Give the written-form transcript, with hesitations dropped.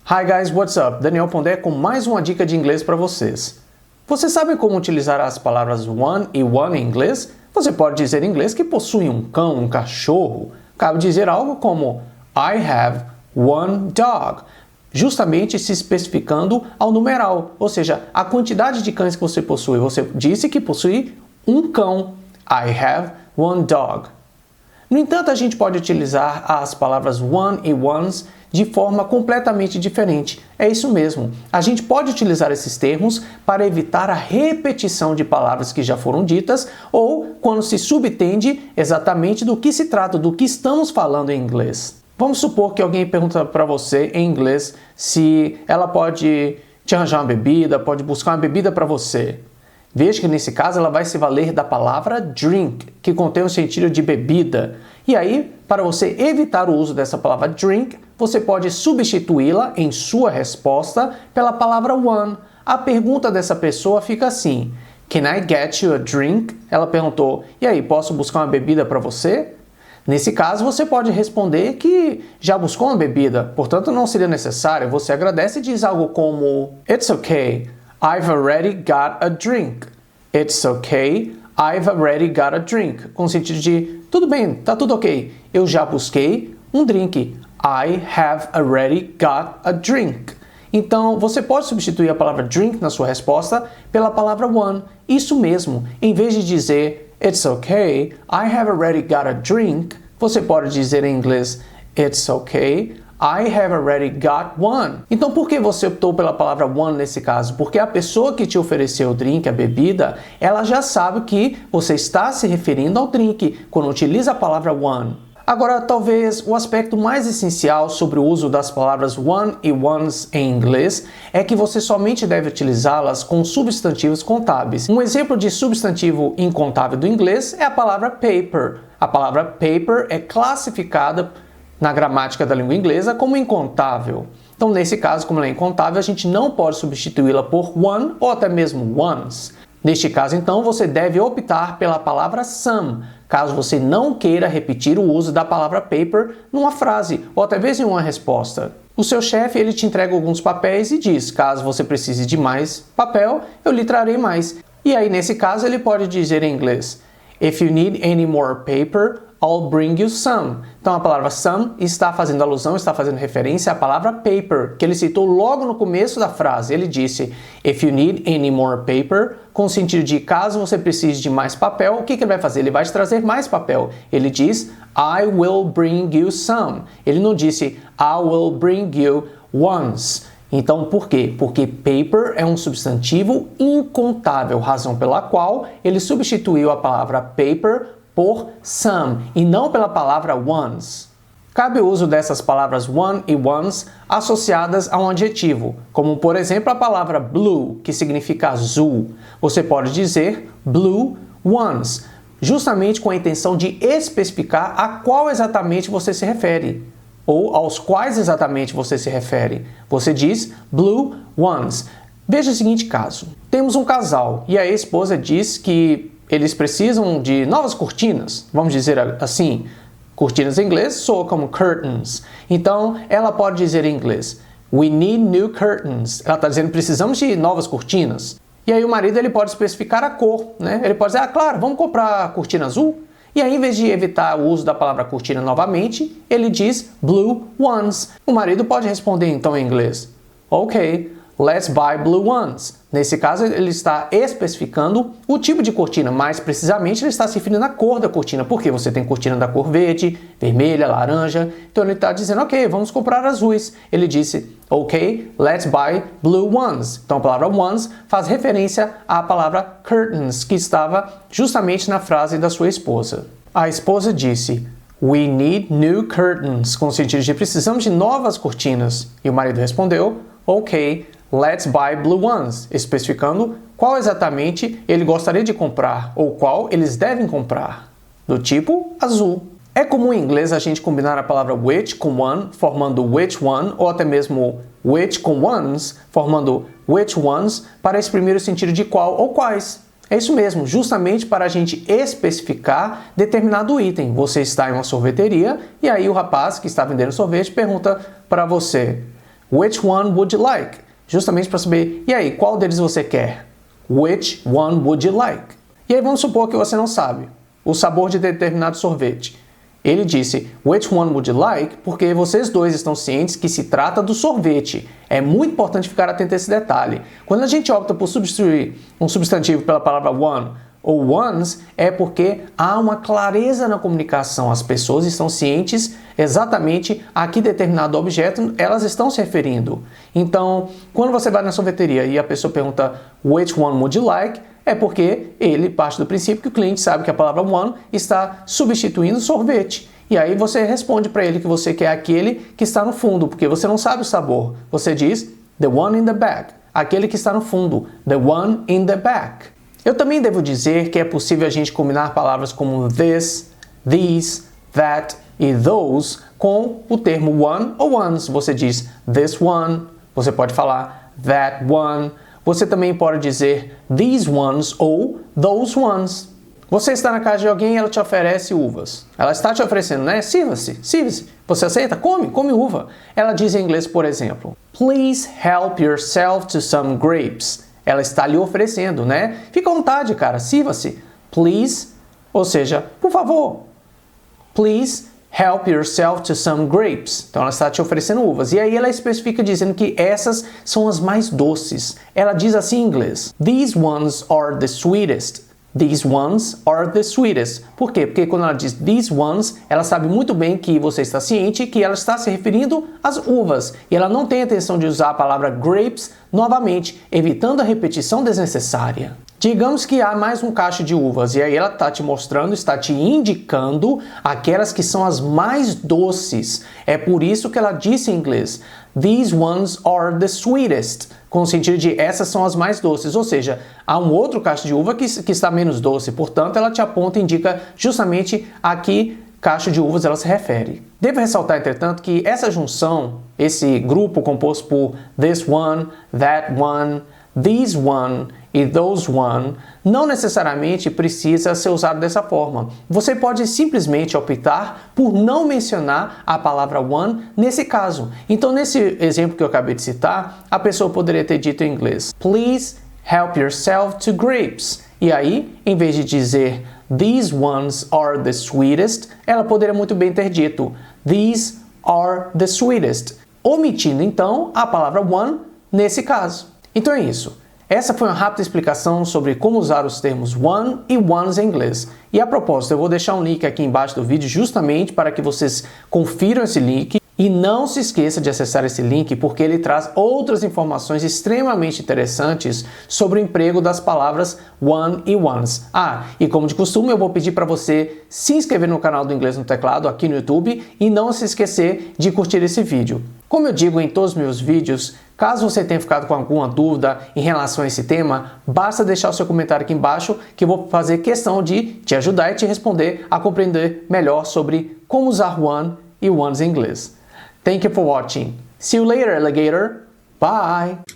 Hi guys, what's up? Daniel Pondé com mais uma dica de inglês para vocês. Você sabe como utilizar as palavras one e one em inglês? Você pode dizer em inglês que possui um cão, um cachorro. Cabe dizer algo como I have one dog, justamente se especificando ao numeral, ou seja, a quantidade de cães que você possui. Você disse que possui um cão. I have one dog. No entanto, a gente pode utilizar as palavras one e ones de forma completamente diferente. É isso mesmo. A gente pode utilizar esses termos para evitar a repetição de palavras que já foram ditas ou quando se subentende exatamente do que se trata, do que estamos falando em inglês. Vamos supor que alguém pergunta para você em inglês se ela pode te arranjar uma bebida, pode buscar uma bebida para você. Veja que nesse caso ela vai se valer da palavra drink, que contém o sentido de bebida. E aí, para você evitar o uso dessa palavra drink, você pode substituí-la em sua resposta pela palavra one. A pergunta dessa pessoa fica assim: Can I get you a drink? Ela perguntou: e aí, posso buscar uma bebida para você? Nesse caso, você pode responder que já buscou uma bebida, portanto não seria necessário. Você agradece e diz algo como It's okay, I've already got a drink. It's okay, I've already got a drink. Com o sentido de, tudo bem, tá tudo ok. Eu já busquei um drink. I have already got a drink. Então, você pode substituir a palavra drink na sua resposta pela palavra one. Isso mesmo. Em vez de dizer It's okay, I have already got a drink, você pode dizer em inglês It's okay, I have already got one. Então, por que você optou pela palavra one nesse caso? Porque a pessoa que te ofereceu o drink, a bebida, ela já sabe que você está se referindo ao drink quando utiliza a palavra one. Agora, talvez o aspecto mais essencial sobre o uso das palavras one e ones em inglês é que você somente deve utilizá-las com substantivos contábeis. Um exemplo de substantivo incontável do inglês é a palavra paper. A palavra paper é classificada na gramática da língua inglesa como incontável. Então, nesse caso, como ela é incontável, a gente não pode substituí-la por one ou até mesmo ones. Neste caso, então, você deve optar pela palavra some, caso você não queira repetir o uso da palavra paper numa frase ou até mesmo em uma resposta. O seu chefe, ele te entrega alguns papéis e diz, caso você precise de mais papel, eu lhe trarei mais. E aí, nesse caso, ele pode dizer em inglês, If you need any more paper, I'll bring you some. Então a palavra some está fazendo alusão, está fazendo referência à palavra paper, que ele citou logo no começo da frase. Ele disse, if you need any more paper, com o sentido de caso você precise de mais papel, o que ele vai fazer? Ele vai te trazer mais papel. Ele diz, I will bring you some. Ele não disse, I will bring you ones. Então, por quê? Porque paper é um substantivo incontável, razão pela qual ele substituiu a palavra paper por some e não pela palavra ones. Cabe o uso dessas palavras one e ones associadas a um adjetivo, como por exemplo a palavra blue, que significa azul. Você pode dizer blue ones, justamente com a intenção de especificar a qual exatamente você se refere, ou aos quais exatamente você se refere. Você diz blue ones. Veja o seguinte caso. Temos um casal e a esposa diz que eles precisam de novas cortinas, vamos dizer assim. Cortinas em inglês soa como curtains. Então, ela pode dizer em inglês, we need new curtains. Ela está dizendo, precisamos de novas cortinas. E aí o marido ele pode especificar a cor, né? Ele pode dizer, claro, vamos comprar a cortina azul. E aí, em vez de evitar o uso da palavra cortina novamente, ele diz blue ones. O marido pode responder então em inglês, ok, let's buy blue ones. Nesse caso, ele está especificando o tipo de cortina, mais precisamente ele está se referindo à cor da cortina, porque você tem cortina da cor verde, vermelha, laranja, então ele está dizendo, ok, vamos comprar azuis. Ele disse, ok, let's buy blue ones. Então a palavra ones faz referência à palavra curtains, que estava justamente na frase da sua esposa. A esposa disse, we need new curtains, com o sentido de precisamos de novas cortinas. E o marido respondeu, ok, let's buy blue ones, especificando qual exatamente ele gostaria de comprar ou qual eles devem comprar, do tipo azul. É comum em inglês a gente combinar a palavra which com one, formando which one, ou até mesmo which com ones, formando which ones, para exprimir o sentido de qual ou quais. É isso mesmo, justamente para a gente especificar determinado item. Você está em uma sorveteria e aí o rapaz que está vendendo sorvete pergunta para você, Which one would you like? Justamente para saber, e aí, qual deles você quer? Which one would you like? E aí vamos supor que você não sabe o sabor de determinado sorvete. Ele disse, which one would you like? Porque vocês dois estão cientes que se trata do sorvete. É muito importante ficar atento a esse detalhe. Quando a gente opta por substituir um substantivo pela palavra one ou ones, é porque há uma clareza na comunicação. As pessoas estão cientes exatamente a que determinado objeto elas estão se referindo. Então, quando você vai na sorveteria e a pessoa pergunta which one would you like? É porque ele parte do princípio que o cliente sabe que a palavra one está substituindo sorvete. E aí você responde para ele que você quer aquele que está no fundo, porque você não sabe o sabor. Você diz the one in the back, aquele que está no fundo, the one in the back. Eu também devo dizer que é possível a gente combinar palavras como this, these, that e those com o termo one ou ones. Você diz this one, você pode falar that one. Você também pode dizer these ones ou those ones. Você está na casa de alguém e ela te oferece uvas. Ela está te oferecendo, né? Sirva-se, sirva-se. Você aceita? Come uva. Ela diz em inglês, por exemplo, please help yourself to some grapes. Ela está lhe oferecendo, né? Fica à vontade, cara, sirva-se. Please, ou seja, por favor. Please help yourself to some grapes. Então ela está te oferecendo uvas. E aí ela especifica dizendo que essas são as mais doces. Ela diz assim em inglês: these ones are the sweetest. These ones are the sweetest. Por quê? Porque quando ela diz these ones, ela sabe muito bem que você está ciente que ela está se referindo às uvas. E ela não tem a intenção de usar a palavra grapes novamente, evitando a repetição desnecessária. Digamos que há mais um cacho de uvas e aí ela está te mostrando, está te indicando aquelas que são as mais doces. É por isso que ela disse em inglês, these ones are the sweetest, com o sentido de essas são as mais doces. Ou seja, há um outro cacho de uva que está menos doce, portanto ela te aponta e indica justamente a que cacho de uvas ela se refere. Devo ressaltar, entretanto, que essa junção, esse grupo composto por this one, that one, these one e those one, não necessariamente precisa ser usado dessa forma. Você pode simplesmente optar por não mencionar a palavra one nesse caso. Então, nesse exemplo que eu acabei de citar, a pessoa poderia ter dito em inglês, please help yourself to grapes. E aí, em vez de dizer these ones are the sweetest, ela poderia muito bem ter dito these are the sweetest, omitindo então a palavra one nesse caso. Então é isso. Essa foi uma rápida explicação sobre como usar os termos one e ones em inglês. E a propósito, eu vou deixar um link aqui embaixo do vídeo justamente para que vocês confiram esse link. E não se esqueça de acessar esse link porque ele traz outras informações extremamente interessantes sobre o emprego das palavras one e ones. E como de costume, eu vou pedir para você se inscrever no canal do Inglês no Teclado aqui no YouTube e não se esquecer de curtir esse vídeo. Como eu digo em todos os meus vídeos, caso você tenha ficado com alguma dúvida em relação a esse tema, basta deixar o seu comentário aqui embaixo que eu vou fazer questão de te ajudar e te responder a compreender melhor sobre como usar one e ones em inglês. Thank you for watching. See you later, alligator. Bye.